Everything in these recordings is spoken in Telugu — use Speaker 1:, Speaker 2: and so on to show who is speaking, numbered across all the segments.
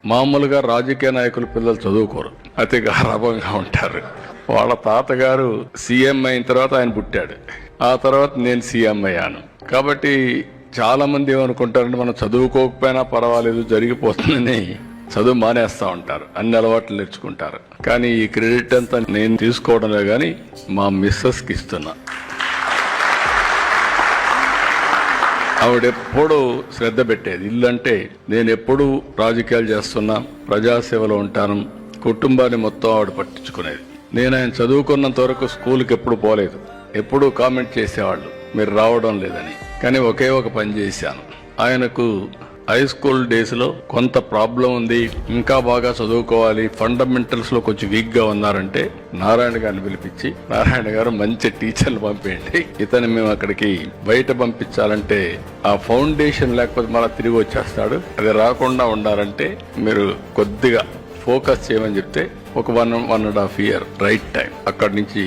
Speaker 1: మామూలుగా రాజకీయ నాయకుల పిల్లలు చదువుకోరు, అతి గారాభంగా ఉంటారు. వాళ్ళ తాతగారు సీఎం అయిన తర్వాత ఆయన పుట్టాడు, ఆ తర్వాత నేను సీఎం అయ్యాను. కాబట్టి చాలా మంది ఏమనుకుంటారంటే మనం చదువుకోకపోయినా పర్వాలేదు జరిగిపోతుందని చదువు మానేస్తా ఉంటారు, అన్ని అలవాట్లు నేర్చుకుంటారు. కానీ ఈ క్రెడిట్ అంతా నేను తీసుకోవడంలో కానీ మా మిస్సెస్కి ఇస్తున్నా. ఆవిడెప్పుడు శ్రద్ధ పెట్టేది. ఇల్లంటే నేను ఎప్పుడు రాజకీయాలు చేస్తున్నా, ప్రజాసేవలో ఉంటాను, కుటుంబాన్ని మొత్తం ఆవిడ పట్టించుకునేది. నేను ఆయన చదువుకున్నంత వరకు స్కూల్కి ఎప్పుడు పోలేదు. ఎప్పుడు కామెంట్ చేసేవాళ్ళు మీరు రావడం లేదని. కానీ ఒకే ఒక పని చేశాను. ఆయనకు హై స్కూల్ డేస్ లో కొంత ప్రాబ్లం ఉంది, ఇంకా బాగా చదువుకోవాలి, ఫండమెంటల్స్ లో కొంచెం వీక్ గా ఉన్నారంటే నారాయణ గారిని పిలిపించి, నారాయణ గారు మంచి టీచర్లు పంపేయండి, ఇతను మేము అక్కడికి బయట పంపించాలంటే ఆ ఫౌండేషన్ లేకపోతే మళ్ళీ తిరిగి వచ్చేస్తాడు, అది రాకుండా ఉండాలంటే మీరు కొద్దిగా ఫోకస్ చేయమని చెప్తే ఒక 1.5 year రైట్ టైం అక్కడి నుంచి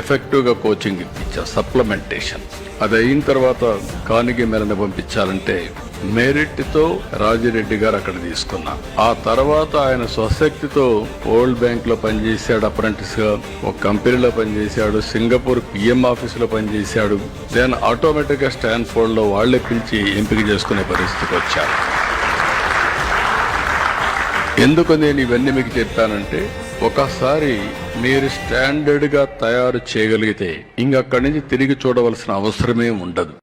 Speaker 1: ఎఫెక్టివ్ గా కోచింగ్ ఇప్పించా, సప్లిమెంటేషన్. అది అయిన తర్వాత కానిగి మెలని పంపించాలంటే మెరిట్ తో రాజిరెడ్డి గారు అక్కడ తీసుకున్నా. ఆ తర్వాత ఆయన స్వశక్తితో వరల్డ్ బ్యాంక్ లో పనిచేశాడు, అప్రెంటిస్ గా ఒక కంపెనీలో పనిచేశాడు, సింగపూర్ పిఎం ఆఫీస్ లో పనిచేశాడు. దెన్ ఆటోమేటిక్ గా స్టాన్ఫోర్డ్ లో వాళ్లే పిలిచి ఎంపిక చేసుకునే పరిస్థితికి వచ్చారు. ఎందుకు నేను ఇవన్నీ మీకు చెప్పానంటే, ఒకసారి మీరు స్టాండర్డ్ గా తయారు చేయగలిగితే ఇంకక్కడి నుంచి తిరిగి చూడవలసిన అవసరమే ఉండదు.